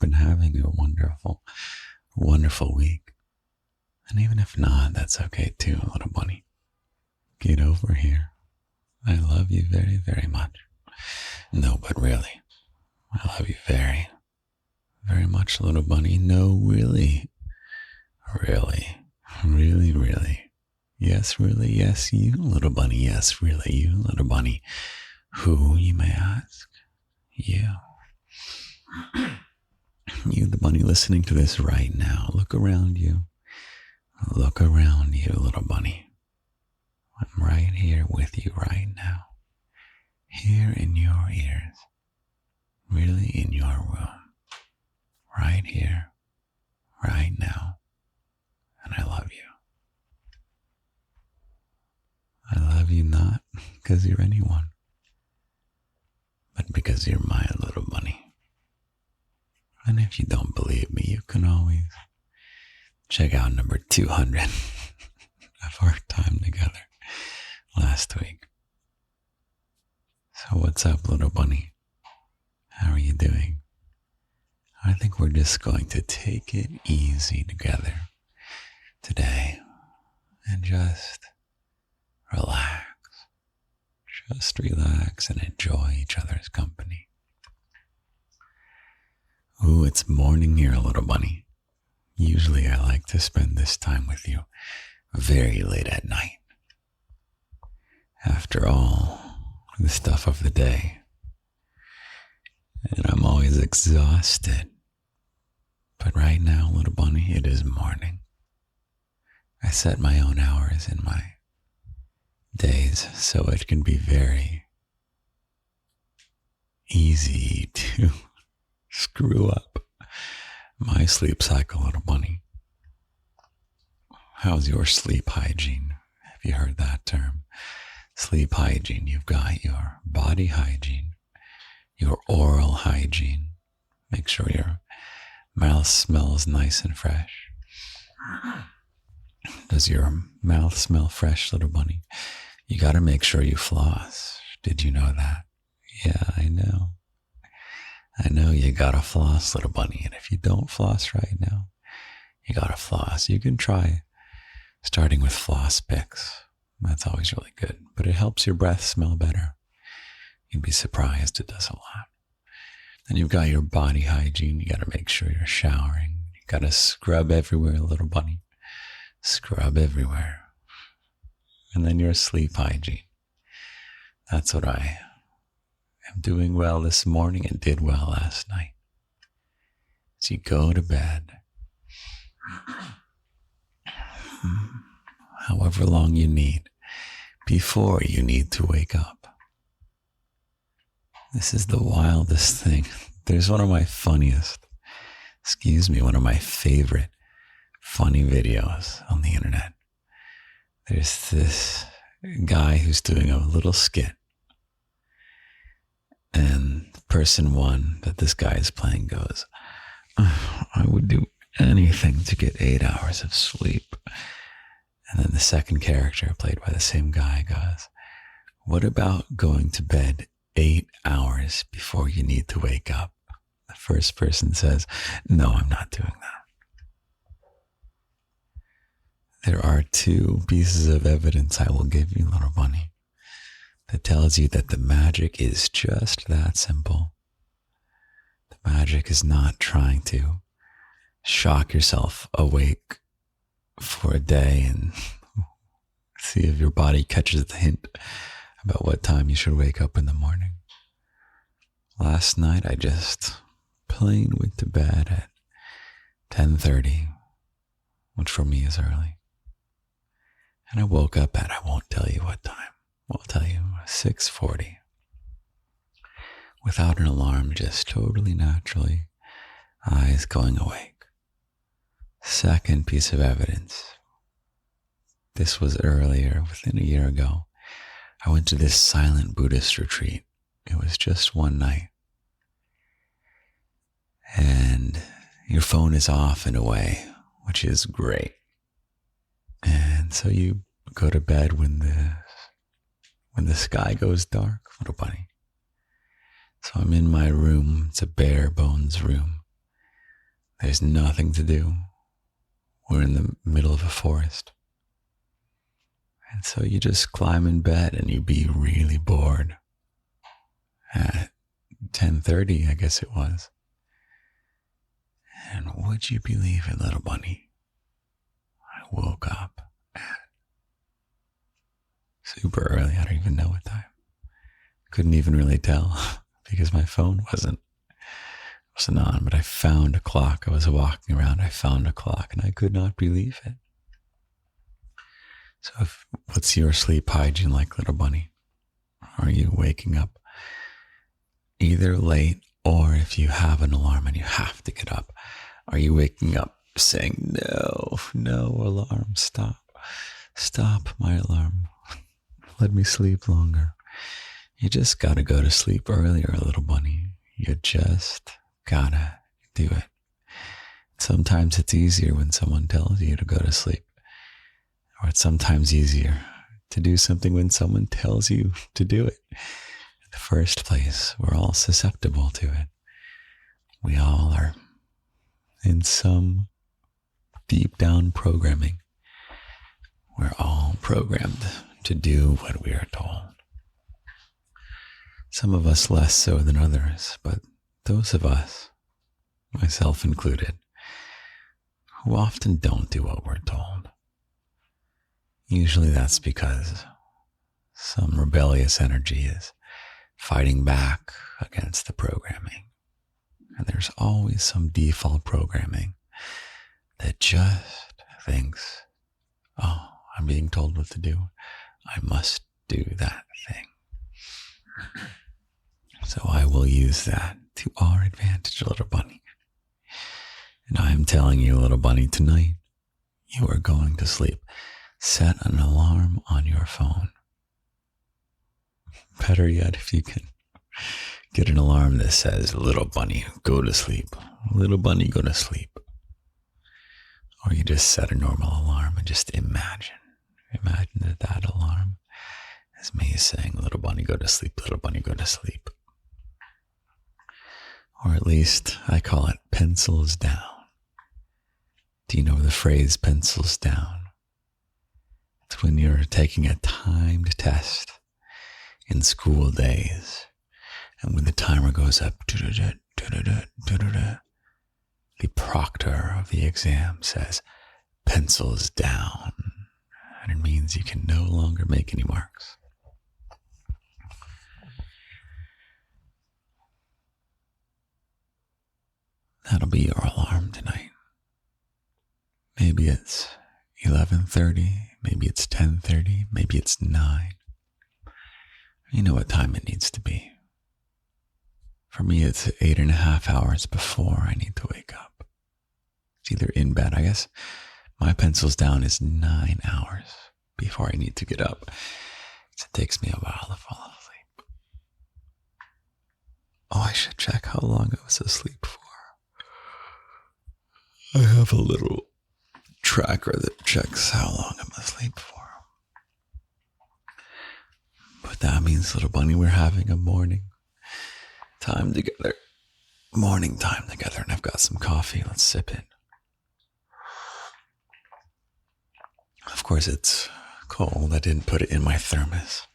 been having a wonderful, wonderful week. And even if not, that's okay too, little bunny. Get over here. I love you very, very much. No, but really, I love you very, very much, little bunny. No, really, really, really, really. Yes, really, yes, you, little bunny. Yes, really, you, little bunny. Who, you may ask? You. You, the bunny, listening to this right now. Look around you. Look around you, little bunny. I'm right here with you right now. Here in your ears. Really in your room. Right here. Right now. And I love you. I love you not because you're anyone, but because you're my little bunny. And if you don't believe me, you can always check out number 200 of our time together last week. So what's up, little bunny? How are you doing? I think we're just going to take it easy together today and just relax. Just relax and enjoy each other's company. Ooh, it's morning here, little bunny. Usually I like to spend this time with you very late at night. After all, the stuff of the day. And I'm always exhausted. But right now, little bunny, it is morning. I set my own hours in my days so it can be very easy to screw up my sleep cycle, little bunny. How's your sleep hygiene? Have you heard that term? Sleep hygiene. You've got your body hygiene, your oral hygiene. Make sure your mouth smells nice and fresh. Does your mouth smell fresh, little bunny? You got to make sure you floss. Did you know that? Yeah, I know. I know you got to floss, little bunny. And if you don't floss right now, you got to floss. You can try starting with floss picks. That's always really good. But it helps your breath smell better. You'd be surprised. It does a lot. Then you've got your body hygiene. You got to make sure you're showering. You got to scrub everywhere, little bunny. Scrub everywhere. And then your sleep hygiene. That's what I am doing well this morning and did well last night. As you go to bed, however long you need before you need to wake up. This is the wildest thing. There's one of my favorite funny videos on the internet. There's this guy who's doing a little skit. And person one that this guy is playing goes, I would do anything to get 8 hours of sleep. And then the second character, played by the same guy, goes, what about going to bed 8 hours before you need to wake up? The first person says, no, I'm not doing that. There are two pieces of evidence I will give you, little bunny, that tells you that the magic is just that simple. The magic is not trying to shock yourself awake for a day and see if your body catches the hint about what time you should wake up in the morning. Last night I just plain went to bed at 10:30, which for me is early. And I woke up at, I won't tell you what time. I'll tell you, 6:40. Without an alarm, just totally naturally, eyes going awake. Second piece of evidence. This was earlier, within a year ago. I went to this silent Buddhist retreat. It was just one night. And your phone is off in a way, which is great. And so you go to bed when the sky goes dark, little bunny. So I'm in my room. It's a bare bones room. There's nothing to do. We're in the middle of a forest. And so you just climb in bed and you be really bored. At 10:30, I guess it was. And would you believe it, little bunny? I woke up at super early. I don't even know what time. Couldn't even really tell because my phone wasn't on, but I found a clock. I was walking around, I found a clock, and I could not believe it. So what's your sleep hygiene like, little bunny? Are you waking up either late, or if you have an alarm and you have to get up, are you waking up saying, no alarm, stop my alarm, let me sleep longer? You just gotta go to sleep earlier, little bunny. You just gotta do it. Sometimes it's easier when someone tells you to go to sleep, or it's sometimes easier to do something when someone tells you to do it. In the first place, we're all susceptible to it. We all are in some deep down programming. We're all programmed to do what we are told. Some of us less so than others, but those of us, myself included, who often don't do what we're told, usually that's because some rebellious energy is fighting back against the programming. And there's always some default programming that just thinks, oh, I'm being told what to do. I must do that thing. So I will use that to our advantage, little bunny. And I'm telling you, little bunny, tonight, you are going to sleep. Set an alarm on your phone. Better yet, if you can get an alarm that says, little bunny, go to sleep. Little bunny, go to sleep. Or you just set a normal alarm and just imagine that alarm is me saying, little bunny, go to sleep, little bunny, go to sleep. Or at least I call it pencils down. Do you know the phrase pencils down? It's when you're taking a timed test in school days, and when the timer goes up, the proctor of the exam says, pencils down, and it means you can no longer make any marks. That'll be your alarm tonight. Maybe it's 11:30, maybe it's 10:30, maybe it's 9. You know what time it needs to be. For me, it's 8.5 hours before I need to wake up. It's either in bed, I guess. My pencils down is 9 hours before I need to get up. So it takes me a while to fall asleep. Oh, I should check how long I was asleep for. I have a little tracker that checks how long I'm asleep for. But that means, little bunny, we're having a morning time together. Morning time together, and I've got some coffee. Let's sip it. Of course, it's cold. I didn't put it in my thermos.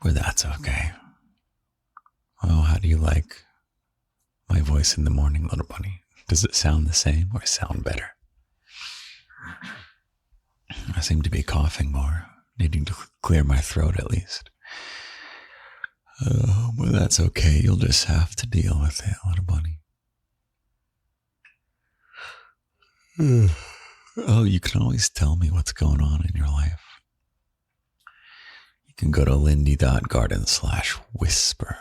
But that's okay. Oh, how do you like my voice in the morning, little bunny? Does it sound the same or sound better? I seem to be coughing more, needing to clear my throat at least. Well, that's okay. You'll just have to deal with it, little bunny. Oh, you can always tell me what's going on in your life. You can go to lindy.garden/whisper.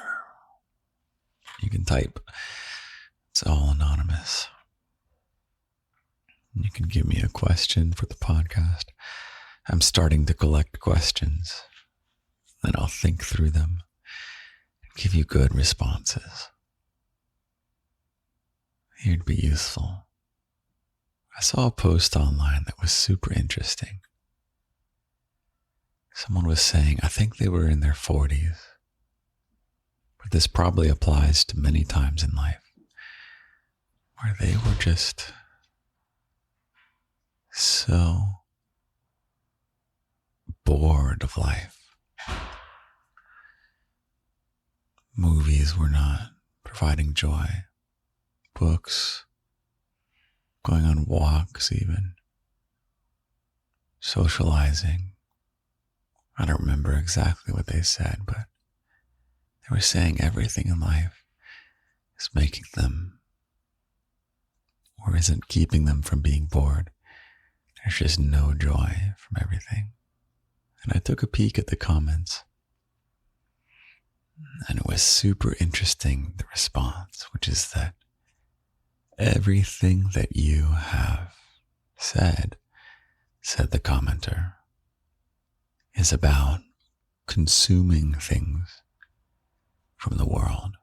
You can type. It's all anonymous. You can give me a question for the podcast. I'm starting to collect questions. Then I'll think through them and give you good responses. It'd be useful. I saw a post online that was super interesting. Someone was saying, I think they were in their 40s, but this probably applies to many times in life. where they were just so bored of life. Movies were not providing joy. Books, going on walks even, socializing. I don't remember exactly what they said, but they were saying everything in life is making them, or isn't keeping them from being bored. There's just no joy from everything. And I took a peek at the comments, and it was super interesting, the response, which is that everything that you have said the commenter, is about consuming things from the world.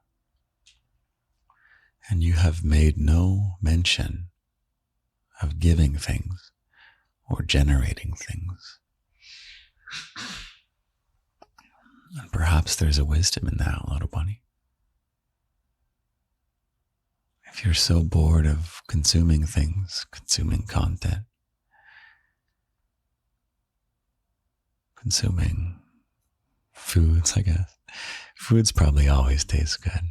And you have made no mention of giving things or generating things. And perhaps there's a wisdom in that, little bunny. If you're so bored of consuming things, consuming content, consuming foods, I guess. Foods probably always taste good.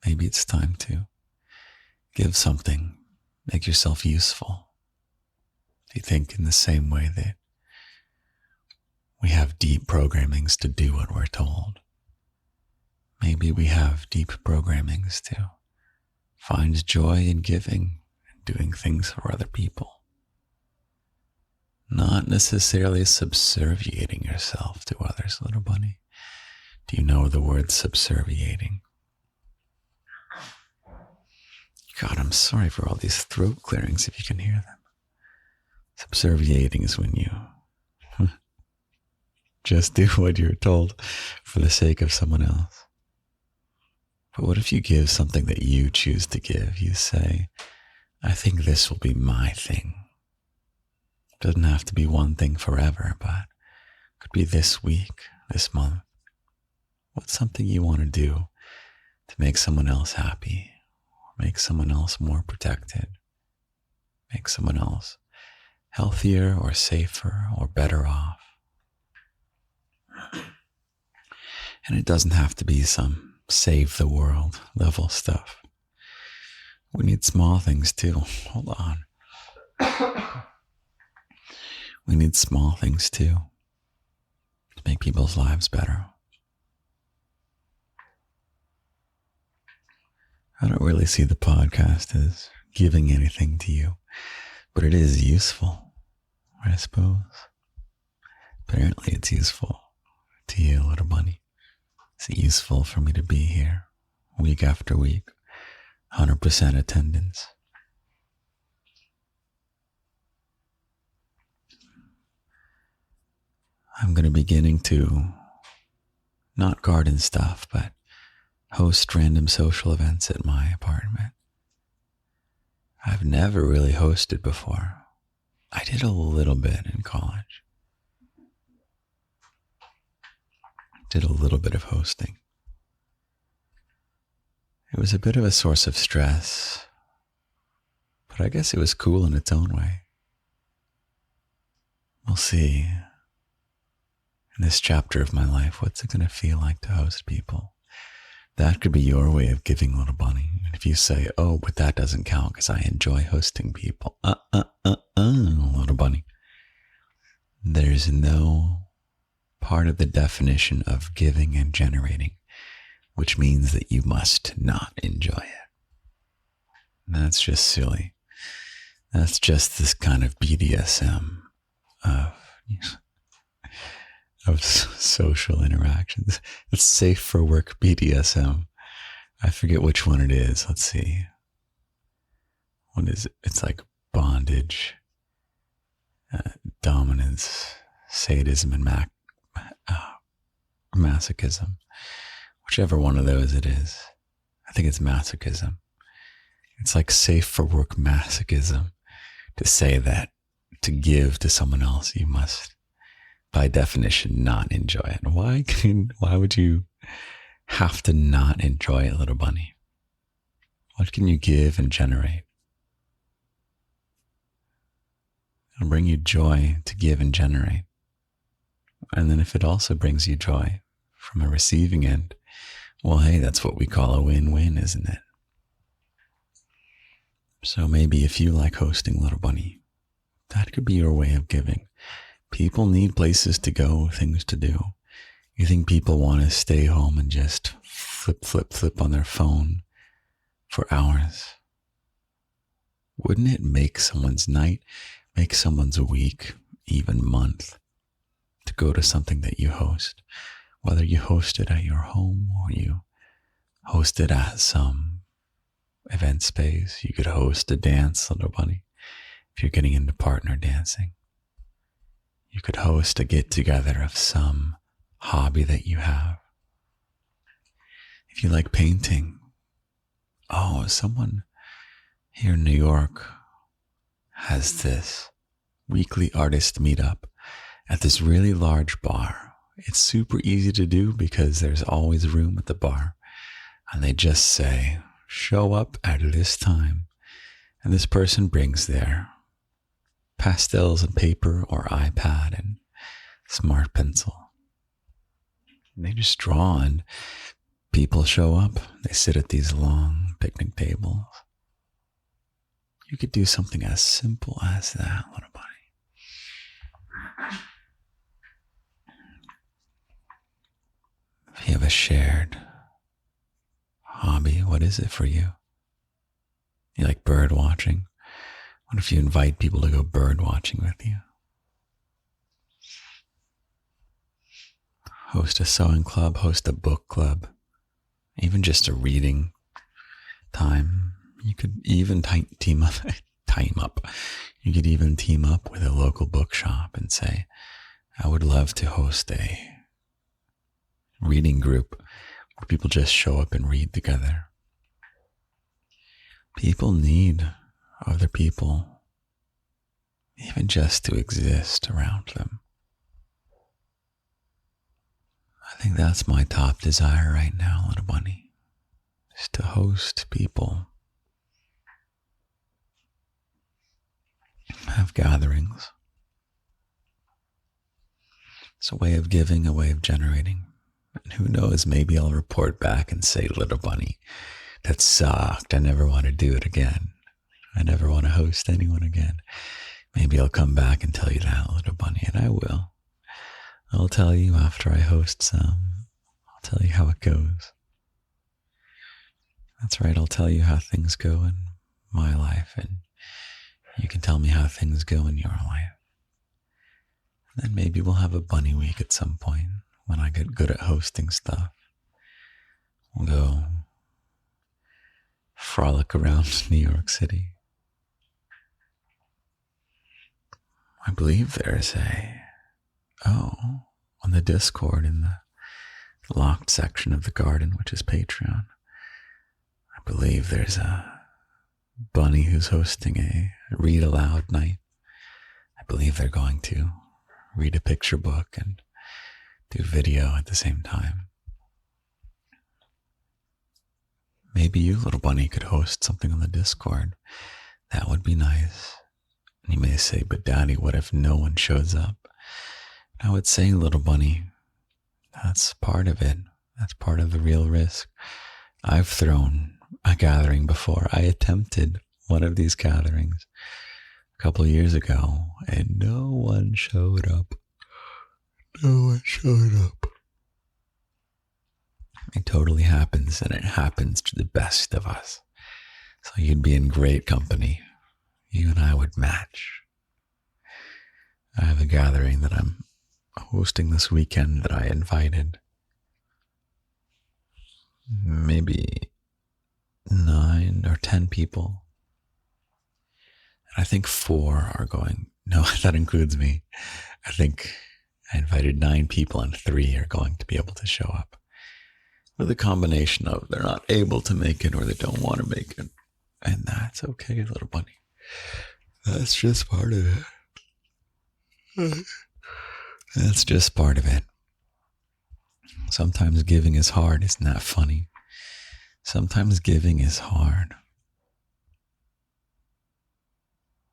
Maybe it's time to give something, make yourself useful. Do you think in the same way that we have deep programmings to do what we're told? Maybe we have deep programmings to find joy in giving and doing things for other people. Not necessarily subserviating yourself to others, little bunny. Do you know the word subserviating? God, I'm sorry for all these throat clearings if you can hear them. Subserviating is when you just do what you're told for the sake of someone else. But what if you give something that you choose to give? You say, I think this will be my thing. It doesn't have to be one thing forever, but it could be this week, this month. What's something you want to do to make someone else happy, or make someone else more protected, make someone else healthier or safer or better off? And it doesn't have to be some save the world level stuff. We need small things too. Hold on. We need small things too to make people's lives better. I don't really see the podcast as giving anything to you, but it is useful, I suppose. Apparently it's useful to you, little bunny. Is it useful for me to be here week after week, 100% attendance? I'm going to be beginning to not garden stuff, but host random social events at my apartment. I've never really hosted before. I did a little bit in college. Did a little bit of hosting. It was a bit of a source of stress, but I guess it was cool in its own way. We'll see. In this chapter of my life, what's it going to feel like to host people? That could be your way of giving, little bunny. And if you say, oh, but that doesn't count because I enjoy hosting people. Little bunny. There's no part of the definition of giving and generating which means that you must not enjoy it. That's just silly. That's just this kind of BDSM of social interactions. It's safe for work BDSM. I forget which one it is. Let's see. What is it? It's like bondage, dominance, sadism, and masochism. Whichever one of those it is. I think it's masochism. It's like safe for work masochism to say that to give to someone else, you must, by definition, not enjoy it. Why would you have to not enjoy it, little bunny? What can you give and generate? It'll bring you joy to give and generate. And then if it also brings you joy from a receiving end, well, hey, that's what we call a win-win, isn't it? So maybe if you like hosting, little bunny, that could be your way of giving. People need places to go, things to do. You think people want to stay home and just flip on their phone for hours? Wouldn't it make someone's night, make someone's week, even month, to go to something that you host? Whether you host it at your home or you host it at some event space, you could host a dance, little bunny, if you're getting into partner dancing. You could host a get-together of some hobby that you have. If you like painting, someone here in New York has this weekly artist meetup at this really large bar. It's super easy to do because there's always room at the bar. And they just say, show up at this time. And this person brings their pastels and paper or iPad and smart pencil. And they just draw and people show up. They sit at these long picnic tables. You could do something as simple as that, little bunny. If you have a shared hobby, what is it for you? You like bird watching? What if you invite people to go bird watching with you? Host a sewing club, host a book club, even just a reading time. You could even team up. You could even team up with a local bookshop and say, I would love to host a reading group where people just show up and read together. People need other people, even just to exist around them. I think that's my top desire right now, little bunny, is to host people, have gatherings. It's a way of giving, a way of generating. And who knows, maybe I'll report back and say, little bunny, that sucked. I never want to do it again. I never want to host anyone again. Maybe I'll come back and tell you that, little bunny, and I will. I'll tell you after I host some. I'll tell you how it goes. That's right, I'll tell you how things go in my life, and you can tell me how things go in your life. And then maybe we'll have a bunny week at some point when I get good at hosting stuff. We'll go frolic around New York City. I believe there's on the Discord in the locked section of the garden, which is Patreon, I believe there's a bunny who's hosting a read aloud night. I believe they're going to read a picture book and do video at the same time. Maybe you, little bunny, could host something on the Discord. That would be nice. And you may say, but Daddy, what if no one shows up? I would say, little bunny, that's part of it. That's part of the real risk. I've thrown a gathering before. I attempted one of these gatherings a couple of years ago, and no one showed up. No one showed up. It totally happens, and it happens to the best of us. So you'd be in great company. You and I would match. I have a gathering that I'm hosting this weekend that I invited maybe 9 or 10 people. And I think 4 are going. No, that includes me. I think I invited 9 people and 3 are going to be able to show up. With a combination of they're not able to make it or they don't want to make it. And that's okay, little bunny. That's just part of it. That's just part of it. Sometimes giving is hard. Isn't that funny? Sometimes giving is hard.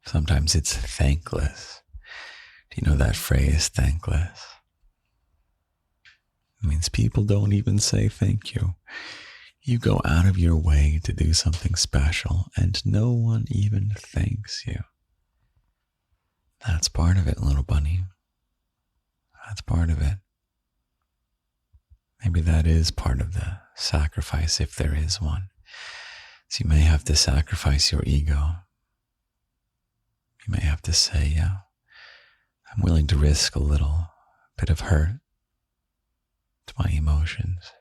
Sometimes it's thankless. Do you know that phrase, thankless? It means people don't even say thank you. You go out of your way to do something special and no one even thanks you. That's part of it, little bunny. That's part of it. Maybe that is part of the sacrifice, if there is one. So you may have to sacrifice your ego. You may have to say, yeah, I'm willing to risk a little bit of hurt to my emotions.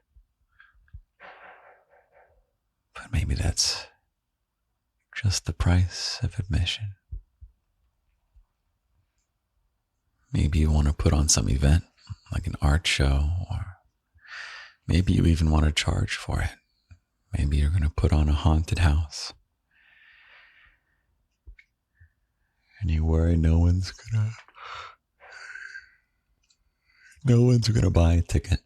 But maybe that's just the price of admission. Maybe you want to put on some event, like an art show, or maybe you even want to charge for it. Maybe you're going to put on a haunted house. And you worry no one's going to buy a ticket.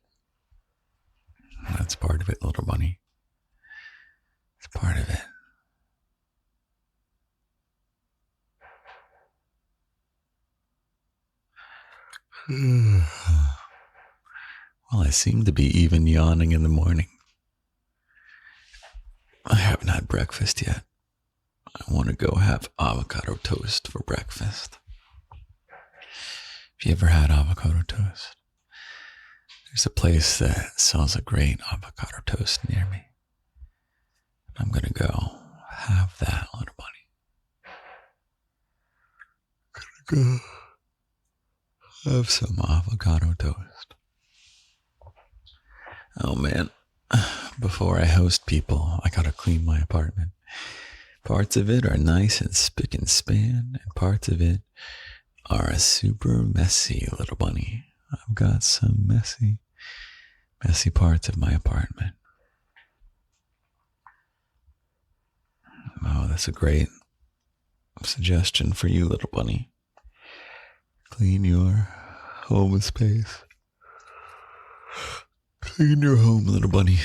That's part of it, little bunny. It's part of it. Well, I seem to be even yawning in the morning. I haven't had breakfast yet. I want to go have avocado toast for breakfast. Have you ever had avocado toast? There's a place that sells a great avocado toast near me. I'm going to go have that, little bunny. Gonna go have some avocado toast. Oh man, before I host people, I gotta clean my apartment. Parts of it are nice and spick and span, and parts of it are super messy, little bunny. I've got some messy parts of my apartment. Oh, that's a great suggestion for you, little bunny. Clean your home space. Clean your home, little bunny.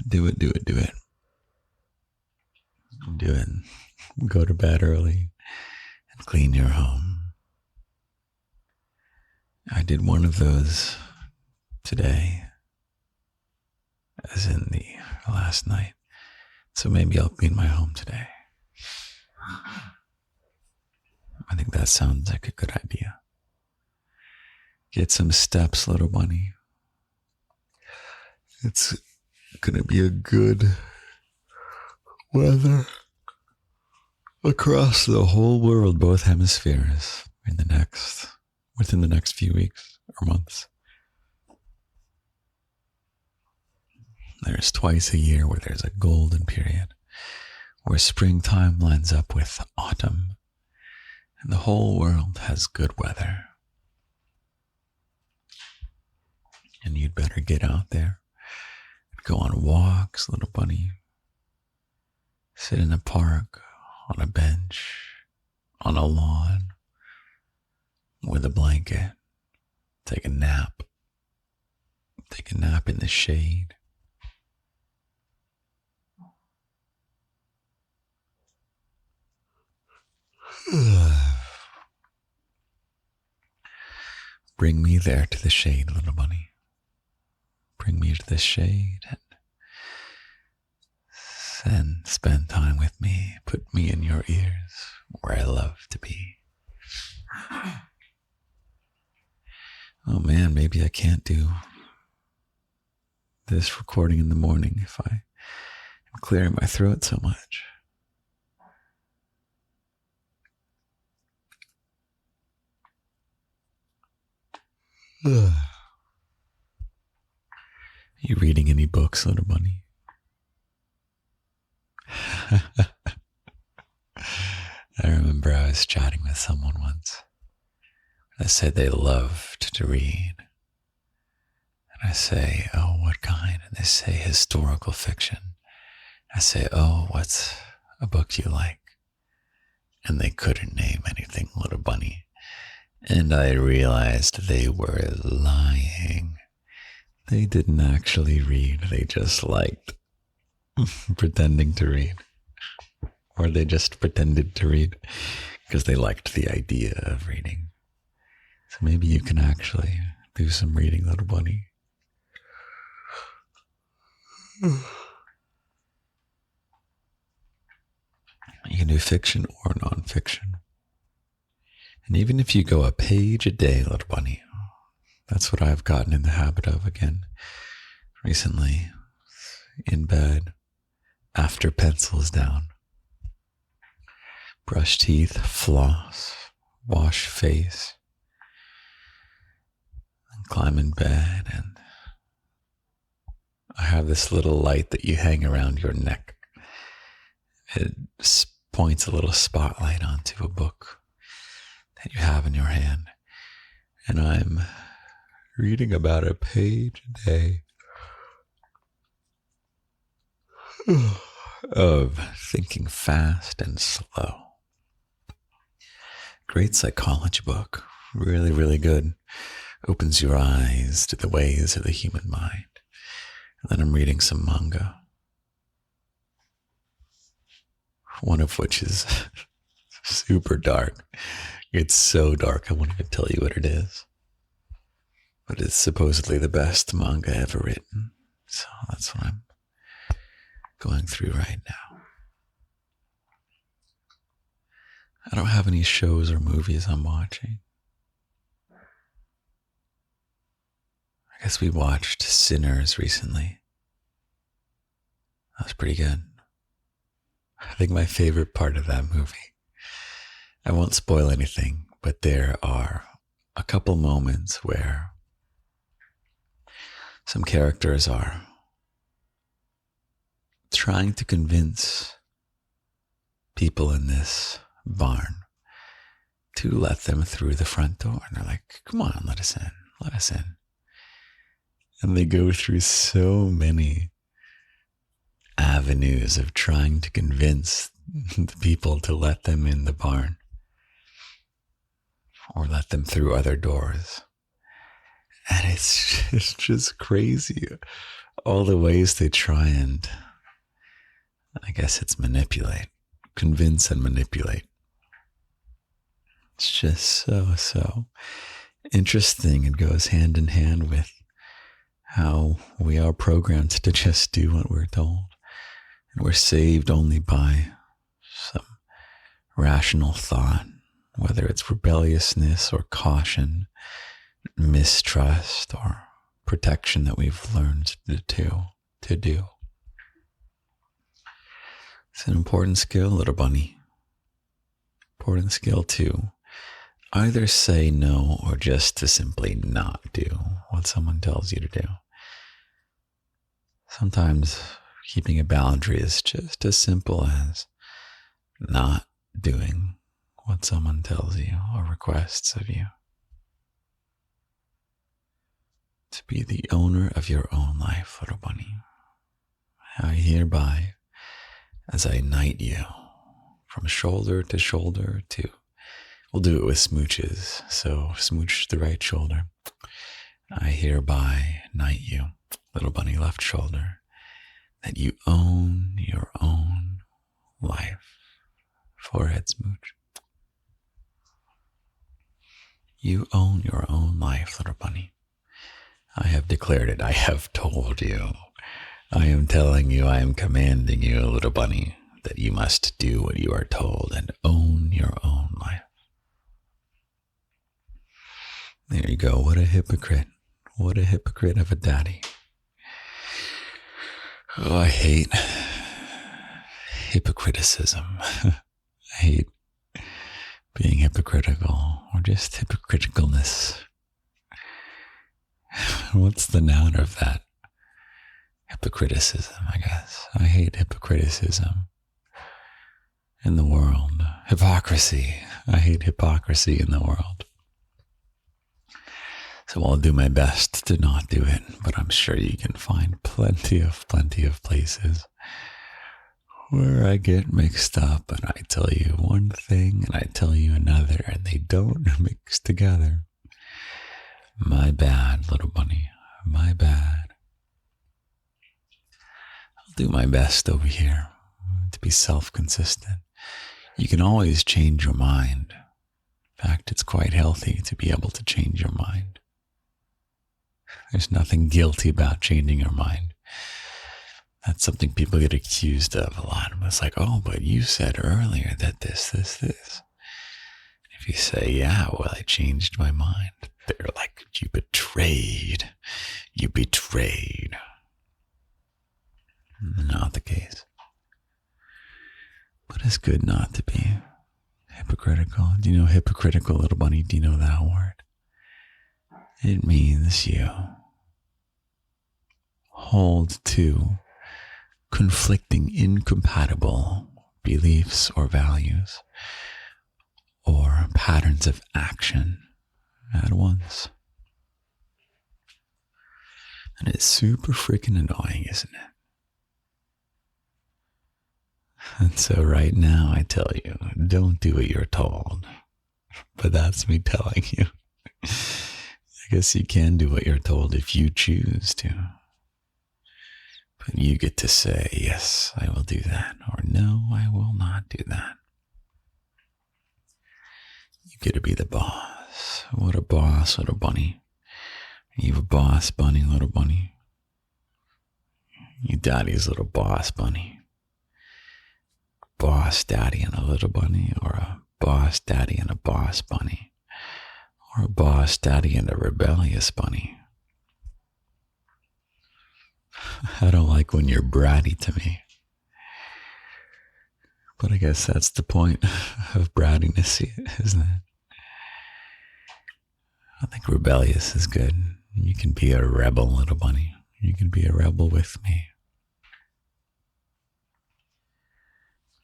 Do it, do it, do it. Do it. Go to bed early and clean your home. I did one of those today, as in the last night. So maybe I'll clean my home today. I think that sounds like a good idea. Get some steps, little bunny. It's gonna be a good weather across the whole world, both hemispheres, within the next few weeks or months. There's twice a year where there's a golden period, where springtime lines up with autumn, and the whole world has good weather. And you'd better get out there, go on walks, little bunny. Sit in a park, on a bench, on a lawn, with a blanket. Take a nap. Take a nap in the shade. Bring me there to the shade, little bunny. Bring me to the shade and spend time with me. Put me in your ears where I love to be. Oh man, maybe I can't do this recording in the morning if I am clearing my throat so much. Are you reading any books, little bunny? I remember I was chatting with someone once. I said they loved to read. And I say, oh, what kind? And they say historical fiction. I say, oh, what's a book you like? And they couldn't name anything, little bunny. And I realized they were lying. They didn't actually read. They just liked pretending to read. Or they just pretended to read. because they liked the idea of reading. So maybe you can actually do some reading, little bunny. You can do fiction or nonfiction. And even if you go a page a day, little bunny, that's what I've gotten in the habit of again recently. In bed, after pencils down, brush teeth, floss, wash face, and climb in bed. And I have this little light that you hang around your neck. It points a little spotlight onto a book that you have in your hand. And I'm reading about a page a day of thinking fast and slow. Great psychology book. Really, really good. Opens your eyes to the ways of the human mind. And then I'm reading some manga. One of which is super dark. It's so dark I won't even tell you what it is. But it's supposedly the best manga ever written. So that's what I'm going through right now. I don't have any shows or movies I'm watching. I guess we watched Sinners recently. That was pretty good. I think my favorite part of that movie, I won't spoil anything, but there are a couple moments where some characters are trying to convince people in this barn to let them through the front door. And they're like, come on, let us in, let us in. And they go through so many avenues of trying to convince the people to let them in the barn or let them through other doors. And it's just crazy. All the ways they try and, I guess it's manipulate, convince and manipulate. It's just so interesting. It goes hand in hand with how we are programmed to just do what we're told. And we're saved only by some rational thought, whether it's rebelliousness or caution, mistrust or protection that we've learned to do. It's an important skill, little bunny. Important skill to either say no or just to simply not do what someone tells you to do. Sometimes keeping a boundary is just as simple as not doing what someone tells you or requests of you. To be the owner of your own life, little bunny. I hereby, as I knight you from shoulder to shoulder to, we'll do it with smooches, so smooch the right shoulder. I hereby knight you, little bunny left shoulder, that you own your own life. Forehead smooch. You own your own life, little bunny. I have declared it. I have told you. I am telling you, I am commanding you, little bunny, that you must do what you are told and own your own life. There you go. What a hypocrite. What a hypocrite of a daddy. Oh, I hate hypocriticism. I hate being hypocritical or just hypocriticalness. What's the noun of that? Hypocriticism, I guess. I hate hypocriticism in the world. Hypocrisy. I hate hypocrisy in the world. So I'll do my best to not do it, but I'm sure you can find plenty of places where I get mixed up and I tell you one thing and I tell you another and they don't mix together. My bad, little bunny. My bad. I'll do my best over here to be self-consistent. You can always change your mind. In fact, it's quite healthy to be able to change your mind. There's nothing guilty about changing your mind. That's something people get accused of a lot. It's like, oh, but you said earlier that this. If you say, yeah, well, I changed my mind, they're like, you betrayed. You betrayed. Not the case. But it's good not to be hypocritical. Do you know hypocritical, little bunny? Do you know that word? It means you hold to conflicting, incompatible beliefs or values or patterns of action at once. And it's super freaking annoying, isn't it? And so right now I tell you, don't do what you're told. But that's me telling you. I guess you can do what you're told if you choose to. But you get to say, yes, I will do that, or no, I will not do that. You get to be the boss. What a boss, little bunny. Are you a boss bunny, little bunny? You daddy's little boss bunny. Boss daddy and a little bunny, or a boss daddy and a boss bunny, or a boss daddy and a rebellious bunny. I don't like when you're bratty to me. But I guess that's the point of brattiness, isn't it? I think rebellious is good. You can be a rebel, little bunny. You can be a rebel with me.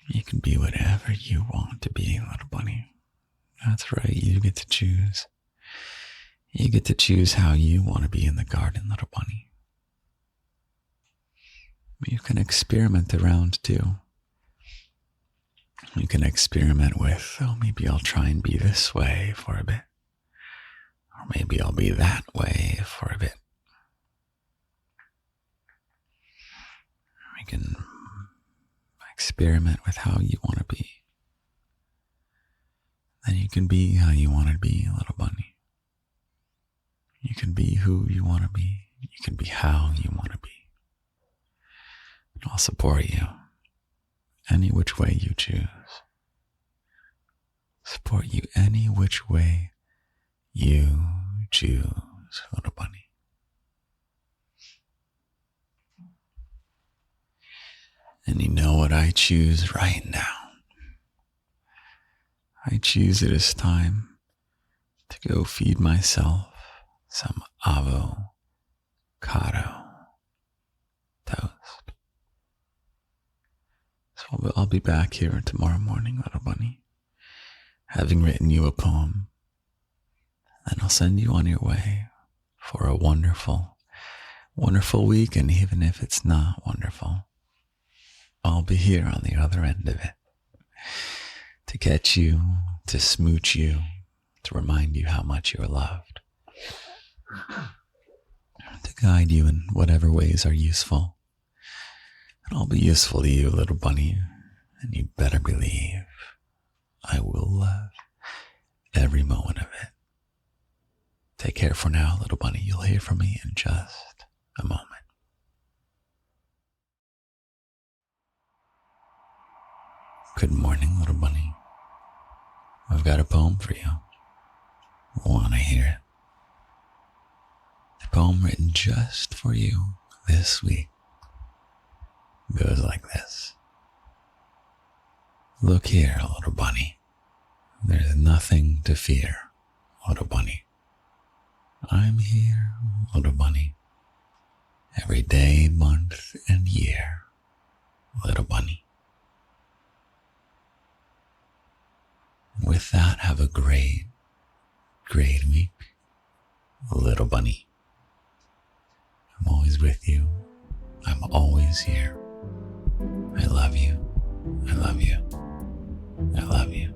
You can be whatever you want to be, little bunny. That's right, you get to choose. You get to choose how you want to be in the garden, little bunny. You can experiment around too. You can experiment with, oh, maybe I'll try and be this way for a bit. Or maybe I'll be that way for a bit. We can experiment with how you want to be. Then you can be how you want to be, little bunny. You can be who you want to be. You can be how you want to be. And I'll support you any which way you choose. Support you any which way you choose, little bunny. And you know what I choose right now? I choose it as time to go feed myself some avocado toast. So I'll be back here tomorrow morning, little bunny, having written you a poem. Then I'll send you on your way for a wonderful, wonderful week. And even if it's not wonderful, I'll be here on the other end of it to catch you, to smooch you, to remind you how much you're loved, to guide you in whatever ways are useful. And I'll be useful to you, little bunny, and you better believe I will love every moment of it. Take care for now, little bunny. You'll hear from me in just a moment. Good morning, little bunny. I've got a poem for you. Want to hear it? The poem written just for you this week goes like this. Look here, little bunny. There's nothing to fear, little bunny. I'm here, little bunny. Every day, month, and year, little bunny. With that, have a great, great week, little bunny. I'm always with you. I'm always here. I love you. I love you. I love you.